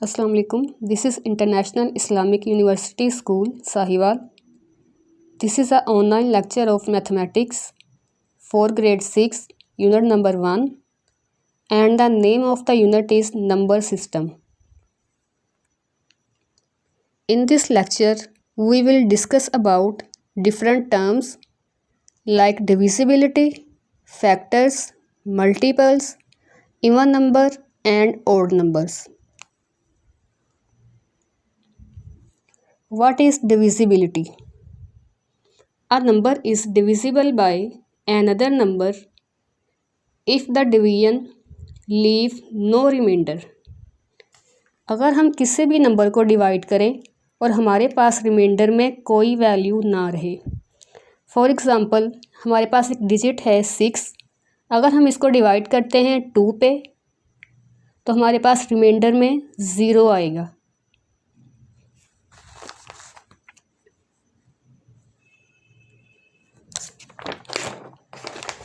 Assalamu alaikum. This is International Islamic University School, Sahiwal. This is an online lecture of mathematics for grade 6, unit number 1, and the name of the unit is number system. In this lecture, we will discuss about different terms like divisibility, factors, multiples, even number and odd numbers. What is divisibility? A number is divisible by another number if the division leave no remainder. अगर हम किसी भी number को divide करें और हमारे पास reminder में कोई वैल्यू ना रहे। फॉर एग्ज़ाम्पल हमारे पास एक डिजिट है 6, अगर हम इसको डिवाइड करते हैं 2 पे तो हमारे पास रिमाइंडर में 0 आएगा।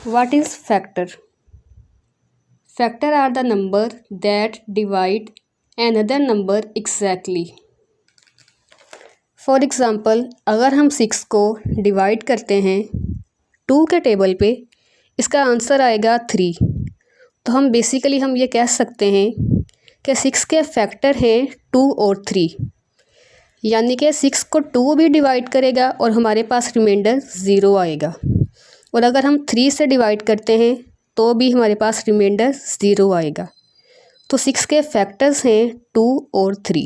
What is factor? Factor are the number that divide another number exactly. For example, अगर हम 6 को डिवाइड करते हैं 2 के टेबल पे, इसका आंसर आएगा 3। तो हम बेसिकली ये कह सकते हैं कि 6 के फैक्टर हैं 2 और 3, यानी कि 6 को 2 भी डिवाइड करेगा और हमारे पास रिमाइंडर 0 आएगा। और अगर हम 3 से डिवाइड करते हैं तो भी हमारे पास रिमाइंडर 0 आएगा। तो 6 के फैक्टर्स हैं 2 और 3।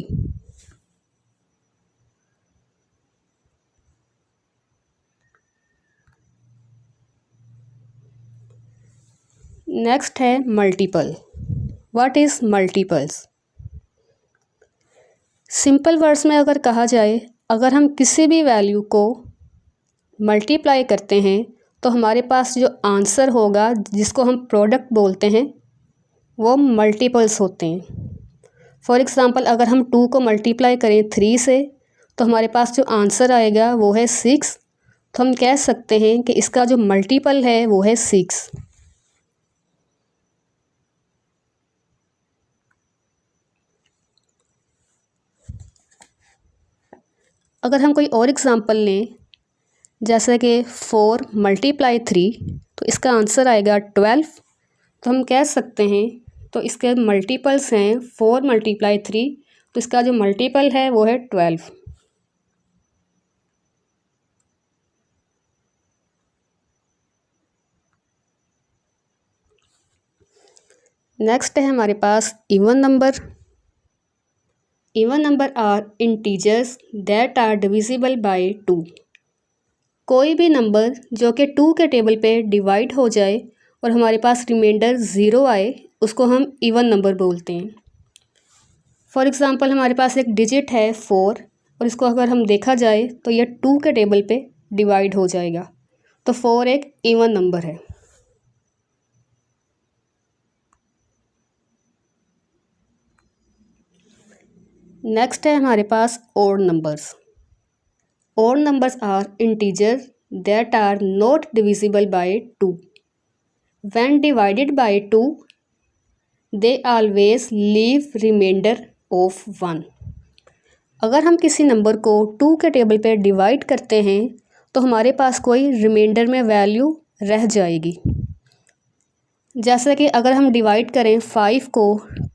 नेक्स्ट है multiple. What is multiples? Simple words में अगर कहा जाए, अगर हम किसी भी वैल्यू को मल्टीप्लाई करते हैं तो हमारे पास जो आंसर होगा, जिसको हम प्रोडक्ट बोलते हैं, वो मल्टीपल्स होते हैं। फॉर एग्ज़ाम्पल अगर हम 2 को मल्टीप्लाई करें 3 से तो हमारे पास जो आंसर आएगा वो है 6। तो हम कह सकते हैं कि इसका जो मल्टीपल है वो है 6। अगर हम कोई और एग्ज़ाम्पल लें, जैसे कि 4 मल्टीप्लाई 3, तो इसका आंसर आएगा 12। तो हम कह सकते हैं, तो इसके मल्टीपल्स हैं 4 मल्टीप्लाई 3, तो इसका जो मल्टीपल है वो है 12। नेक्स्ट है हमारे पास even number. Even number are integers that are divisible by 2। कोई भी नंबर जो कि 2 के टेबल पे डिवाइड हो जाए और हमारे पास रिमाइंडर 0 आए, उसको हम इवन नंबर बोलते हैं। फॉर एग्ज़ाम्पल हमारे पास एक डिजिट है 4 और इसको अगर हम देखा जाए तो यह 2 के टेबल पे डिवाइड हो जाएगा। तो 4 एक इवन नंबर है। नेक्स्ट है हमारे पास odd numbers. Odd numbers are integers that are not divisible by 2. When divided by 2, they always leave remainder of 1. अगर हम किसी नंबर को 2 के टेबल पे डिवाइड करते हैं तो हमारे पास कोई रिमाइंडर में वैल्यू रह जाएगी। जैसे कि अगर हम डिवाइड करें 5 को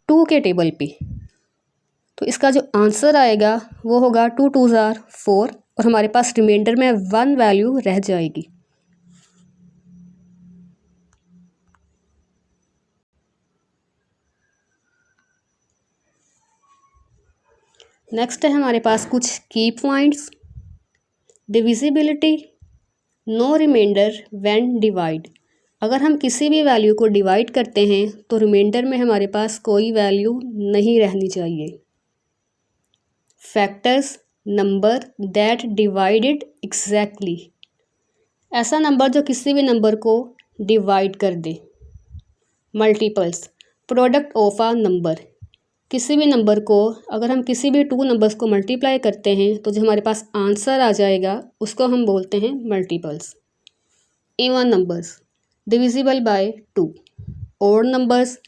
2 के टेबल पे, तो इसका जो आंसर आएगा वो होगा 2 2 ज़ार 4 और हमारे पास रिमाइंडर में 1 वैल्यू रह जाएगी। नेक्स्ट है हमारे पास कुछ key points. Divisibility, no remainder when divide. अगर हम किसी भी वैल्यू को डिवाइड करते हैं तो रिमाइंडर में हमारे पास कोई वैल्यू नहीं रहनी चाहिए। Factors, number that divided exactly. ऐसा नंबर जो किसी भी नंबर को डिवाइड कर दे। Multiples, product of a number. किसी भी नंबर को अगर हम किसी भी 2 नंबर्स को मल्टीप्लाई करते हैं तो जो हमारे पास आंसर आ जाएगा उसको हम बोलते हैं multiples. Even numbers, divisible by 2। Odd numbers,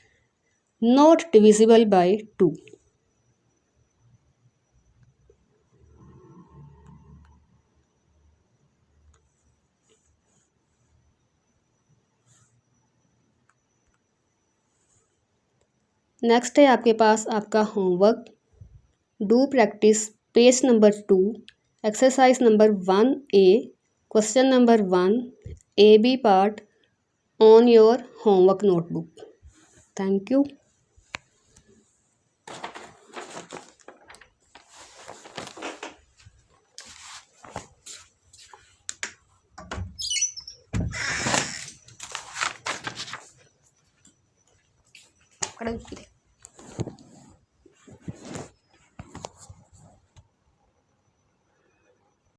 not divisible by 2। Next है आपके पास आपका homework. Do practice page number 2, exercise number 1A, question number 1, AB part on your homework notebook. Thank you. खड़ा